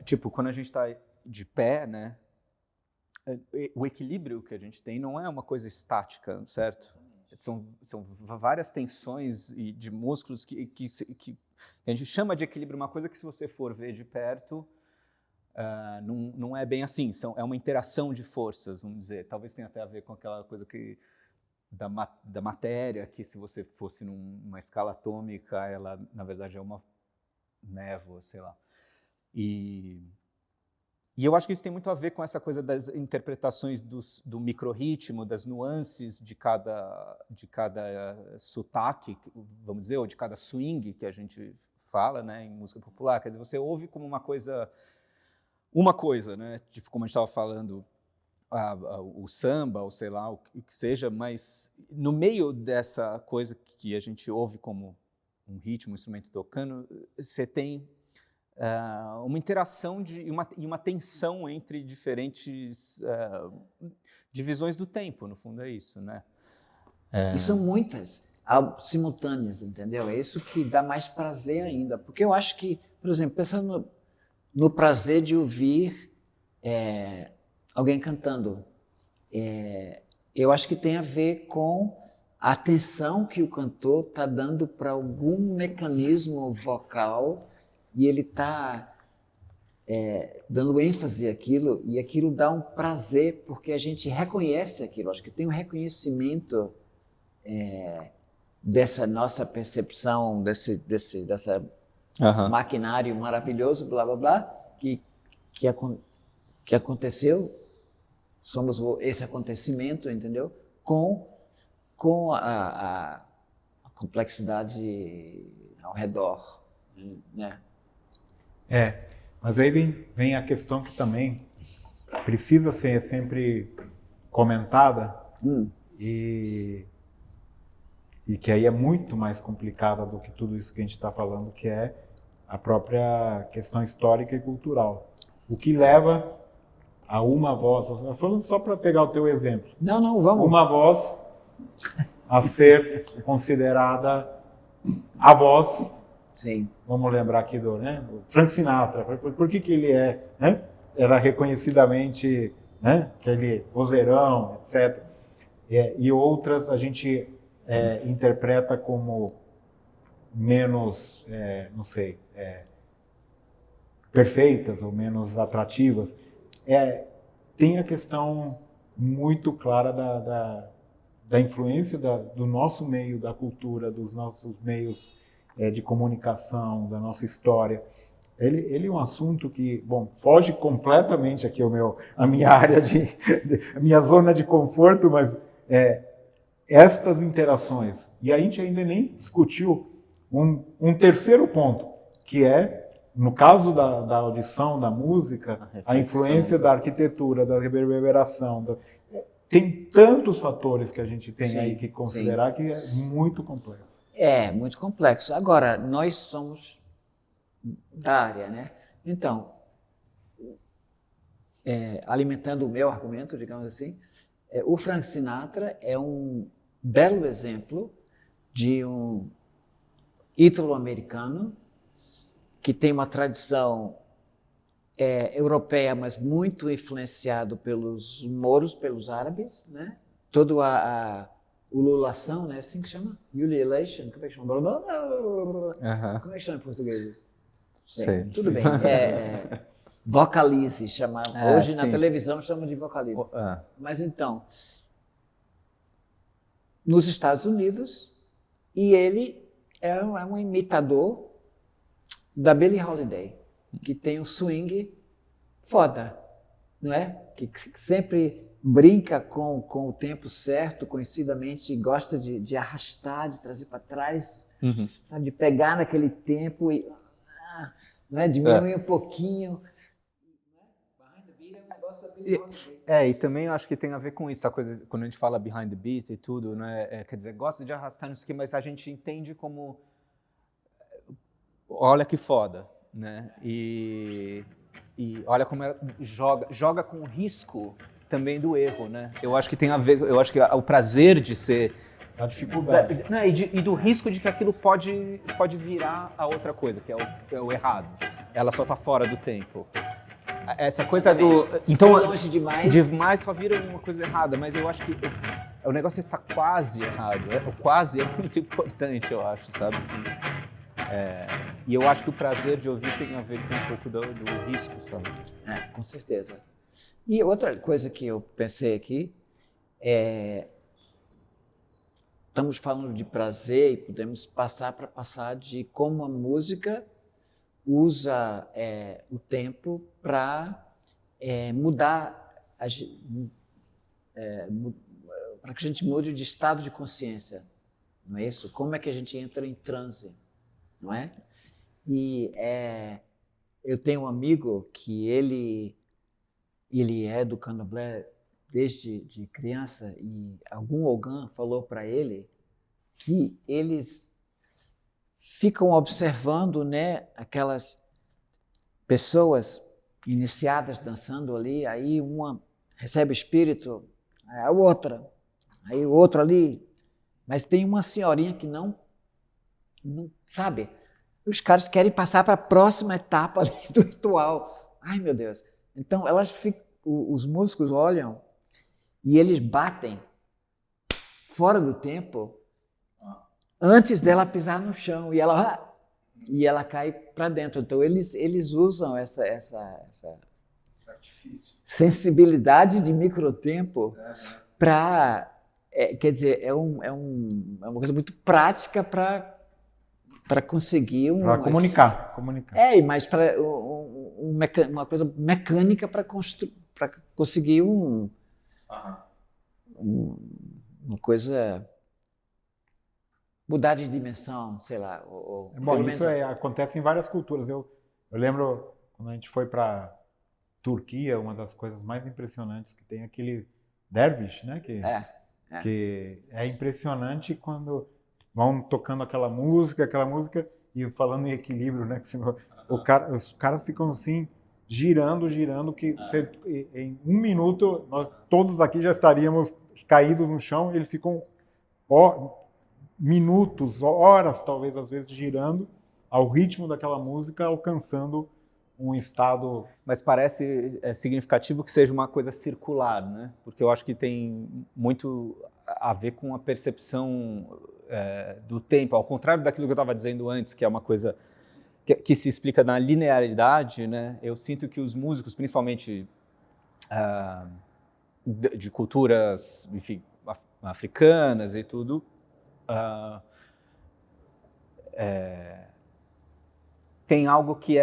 tipo, quando a gente está de pé, né? O equilíbrio que a gente tem não é uma coisa estática, certo? São várias tensões de músculos que a gente chama de equilíbrio, uma coisa que, se você for ver de perto, não é bem assim. É uma interação de forças, vamos dizer. Talvez tenha até a ver com aquela coisa da matéria, que, se você fosse numa escala atômica, ela, na verdade, é uma névoa, sei lá. E eu acho que isso tem muito a ver com essa coisa das interpretações do microrritmo, das nuances de cada sotaque, vamos dizer, ou de cada swing que a gente fala, né, em música popular. Quer dizer, você ouve como uma coisa, né, tipo, como a gente estava falando, o samba, ou sei lá, o que seja, mas no meio dessa coisa que a gente ouve como um ritmo, um instrumento tocando, você tem uma interação e uma tensão entre diferentes divisões do tempo, no fundo é isso, né? E são muitas simultâneas, entendeu? É isso que dá mais prazer ainda, porque eu acho que, por exemplo, pensando no prazer de ouvir alguém cantando, eu acho que tem a ver com a atenção que o cantor está dando para algum mecanismo vocal, e ele está dando ênfase àquilo, e aquilo dá um prazer, porque a gente reconhece aquilo. Acho que tem um reconhecimento dessa nossa percepção, dessa maquinário maravilhoso, blá, blá, blá, que aconteceu, somos esse acontecimento, entendeu? Com a complexidade ao redor, né? Mas aí vem a questão que também precisa ser sempre comentada e que aí é muito mais complicada do que tudo isso que a gente está falando, que é a própria questão histórica e cultural. O que leva a uma voz, falando só para pegar o teu exemplo. Não, vamos. Uma voz a ser considerada a voz. Sim. Vamos lembrar aqui do Frank Sinatra. Por que ele era reconhecidamente aquele vozeirão, etc. E outras a gente interpreta como menos, não sei, perfeitas ou menos atrativas. Tem a questão muito clara da influência do nosso meio, da cultura, dos nossos meios de comunicação, da nossa história. Ele é um assunto que, foge completamente aqui a minha área a minha zona de conforto, mas estas interações. E a gente ainda nem discutiu um terceiro ponto, que no caso da audição, da música, a influência da arquitetura, da reverberação. Tem tantos fatores que a gente tem aí que considerar que é muito complexo. É muito complexo. Agora, nós somos da área, né? Então, alimentando o meu argumento, digamos assim, o Frank Sinatra é um belo exemplo de um ítalo-americano que tem uma tradição europeia, mas muito influenciado pelos mouros, pelos árabes, né? Todo a ululação, né? Assim que chama? Ululation, como é que chama? Como é que chama em português? Sei. Tudo bem. Vocalize, chama. Hoje na televisão chamam de vocalize. Mas então, nos Estados Unidos, e ele é um imitador da Billie Holiday, que tem um swing foda, não é? Que sempre brinca com o tempo certo, conhecidamente, gosta de arrastar, de trazer para trás, sabe? De pegar naquele tempo e diminuir um pouquinho. Behind the Beat é um negócio da Billie Holiday. E também eu acho que tem a ver com isso, a coisa, quando a gente fala Behind the Beat e tudo, né? Quer dizer, gosta de arrastar nisso aqui, mas a gente entende como olha que foda, né? E olha como ela joga com o risco também do erro, né? Eu acho que tem a ver, eu acho que o prazer de ser a dificuldade, né? E do risco de que aquilo pode virar a outra coisa, que é o errado. Ela só tá fora do tempo. Essa coisa então longe demais só vira uma coisa errada, mas eu acho que o negócio está quase errado. O quase é muito importante, eu acho, sabe? E eu acho que o prazer de ouvir tem a ver com um pouco do risco, sabe? Com certeza. E outra coisa que eu pensei aqui estamos falando de prazer e podemos passar de como a música usa o tempo para mudar, para que a gente mude de estado de consciência, não é isso? Como é que a gente entra em transe, não é? E eu tenho um amigo que ele é do candomblé desde de criança e algum Ogã falou para ele que eles ficam observando, né, aquelas pessoas iniciadas dançando ali, aí uma recebe o espírito, a outra, aí o outro ali, mas tem uma senhorinha que não sabe, os caras querem passar para a próxima etapa do ritual. Ai, meu Deus. Então, os músicos olham e eles batem fora do tempo antes dela pisar no chão e ela cai para dentro. Então, eles usam essa sensibilidade de microtempo para... quer dizer, é uma coisa muito prática para para conseguir Para comunicar. Mas para uma coisa mecânica para conseguir uma coisa mudar de dimensão, sei lá. Bom, isso acontece em várias culturas. Eu lembro quando a gente foi para Turquia, uma das coisas mais impressionantes que tem aquele dervish, né? Que é impressionante quando vão tocando aquela música e falando em equilíbrio, né? Os caras ficam assim girando, que em 1 minuto nós todos aqui já estaríamos caídos no chão. E eles ficam minutos, horas, talvez às vezes girando ao ritmo daquela música, alcançando um estado... Mas parece significativo que seja uma coisa circular, né? Porque eu acho que tem muito a ver com a percepção do tempo, ao contrário daquilo que eu estava dizendo antes, que é uma coisa que se explica na linearidade, né? Eu sinto que os músicos, principalmente de culturas, enfim, africanas e tudo, tem algo que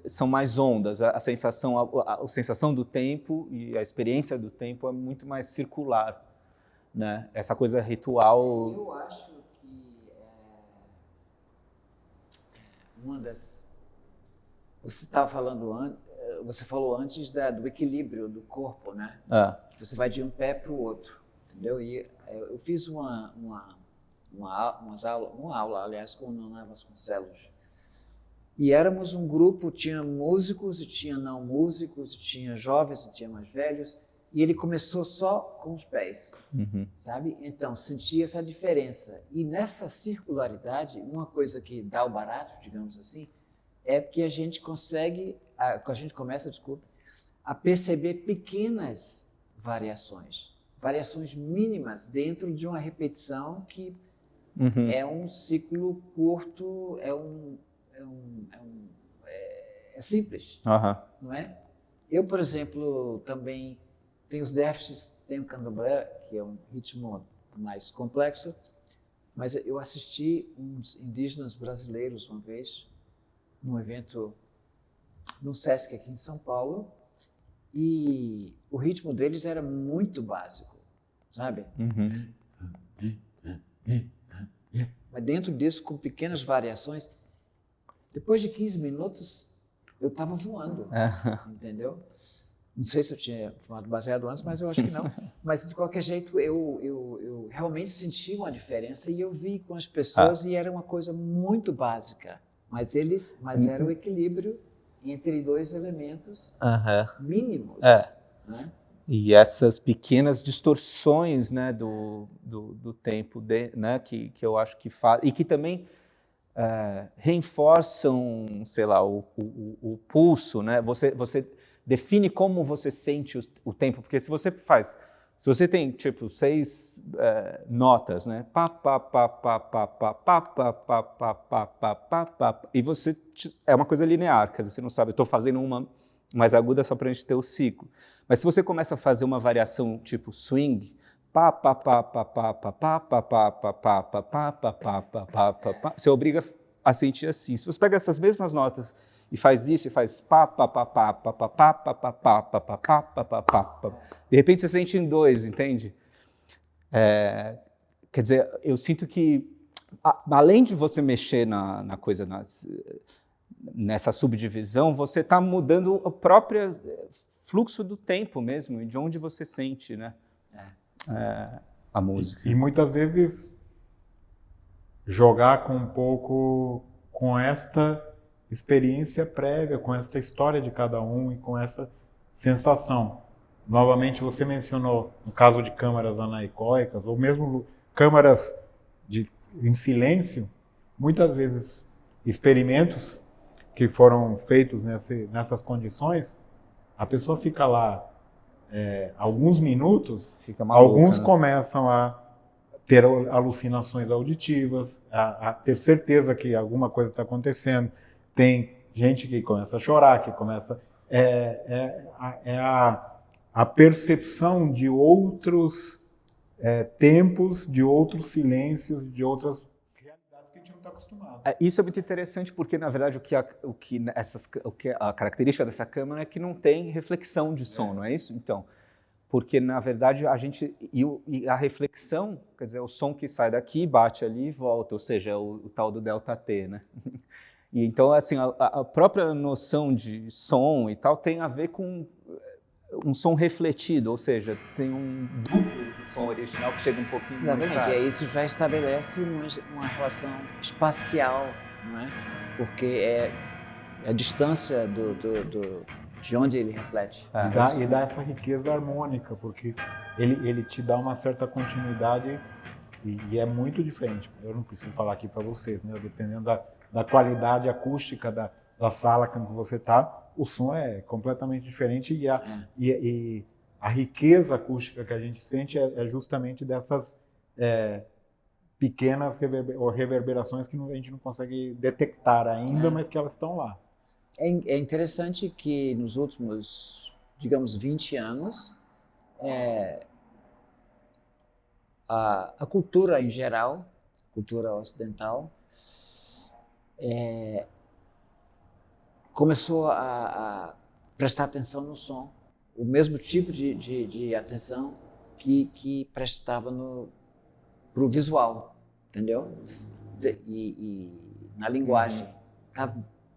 são mais ondas, a sensação do tempo e a experiência do tempo é muito mais circular, né? Essa coisa ritual. Eu acho que uma das... Você falou antes do equilíbrio do corpo, né? Você vai de um pé para o outro, entendeu? E eu fiz uma aula, aliás, com o Naná Vasconcelos. E éramos um grupo, tinha músicos e tinha não músicos, tinha jovens e tinha mais velhos, e ele começou só com os pés, sabe? Então, sentia essa diferença. E nessa circularidade, uma coisa que dá o barato, digamos assim, é que a gente começa a perceber pequenas variações mínimas dentro de uma repetição que é um ciclo curto, é simples, não é? Eu, por exemplo, também tenho os déficits, tenho o candomblé, que é um ritmo mais complexo, mas eu assisti uns indígenas brasileiros uma vez, num evento no Sesc aqui em São Paulo, e o ritmo deles era muito básico, sabe? Mas dentro disso, com pequenas variações, depois de 15 minutos, eu estava voando, entendeu? Não sei se eu tinha fumado baseado antes, mas eu acho que não. Mas, de qualquer jeito, eu realmente senti uma diferença e eu vi com as pessoas e era uma coisa muito básica. Mas era o equilíbrio entre dois elementos mínimos. Né? E essas pequenas distorções, né, do tempo, né, que eu acho que faz... E que também reforçam, sei lá, o pulso, né? Você define como você sente o tempo, porque se você tem tipo 6 notas, né? E você é uma coisa linear, quer dizer, você não sabe, eu estou fazendo uma mais aguda só para a gente ter o ciclo. Mas se você começa a fazer uma variação tipo swing, você obriga a sentir assim. Se você pega essas mesmas notas e faz isso, e faz de repente você sente em 2, entende? Quer dizer, eu sinto que, além de você mexer na coisa, nessa subdivisão, você está mudando o próprio fluxo do tempo mesmo, de onde você sente, né? A música. E muitas vezes jogar com um pouco com esta experiência prévia, com esta história de cada um e com essa sensação. Novamente, você mencionou o caso de câmaras aneicóicas, ou mesmo câmaras em silêncio, muitas vezes experimentos que foram feitos nessas condições, a pessoa fica lá alguns minutos, fica maluca, alguns né? Começam a ter alucinações auditivas, a ter certeza que alguma coisa está acontecendo. Tem gente que começa a chorar, que começa... a percepção de outros tempos, de outros silêncios, de outras realidades que a gente não está acostumado. Isso é muito interessante porque, na verdade, a característica dessa câmera é que não tem reflexão de som, não é isso? Então, porque, na verdade, e a reflexão, quer dizer, o som que sai daqui, bate ali e volta, ou seja, o tal do ΔT, né? E então, assim, a própria noção de som e tal tem a ver com um som refletido, ou seja, tem um duplo do som original que chega um pouquinho mais Exatamente, tarde. e isso já estabelece uma relação espacial, não é? Porque é a distância de onde ele reflete. E dá essa riqueza harmônica, porque ele te dá uma certa continuidade e é muito diferente. Eu não preciso falar aqui para vocês, né? Dependendo da qualidade acústica da sala que você está, o som é completamente diferente e a riqueza acústica que a gente sente é justamente dessas pequenas reverberações que a gente não consegue detectar ainda, mas que elas estão lá. É interessante que nos últimos, digamos, 20 anos, a cultura em geral, cultura ocidental, começou a prestar atenção no som, o mesmo tipo de atenção que prestava para o visual, entendeu? E na linguagem.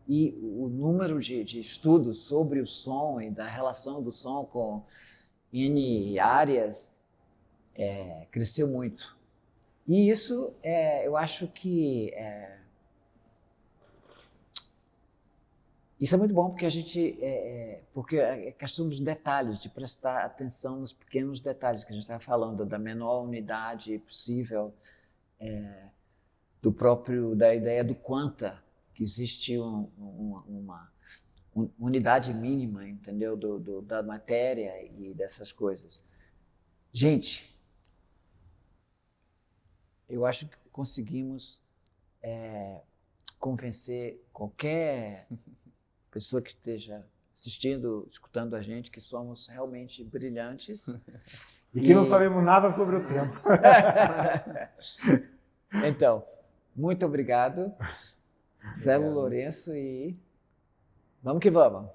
E o número de estudos sobre o som e da relação do som com N áreas cresceu muito. E isso, eu acho que isso é muito bom porque porque é questão dos detalhes, de prestar atenção nos pequenos detalhes que a gente estava falando, da menor unidade possível, da ideia do quanta, que existe uma unidade mínima, entendeu, da matéria e dessas coisas. Gente, eu acho que conseguimos convencer qualquer pessoa que esteja assistindo, escutando a gente, que somos realmente brilhantes. E que não sabemos nada sobre o tempo. Então, muito obrigado, Célio Lourenço, e vamos que vamos.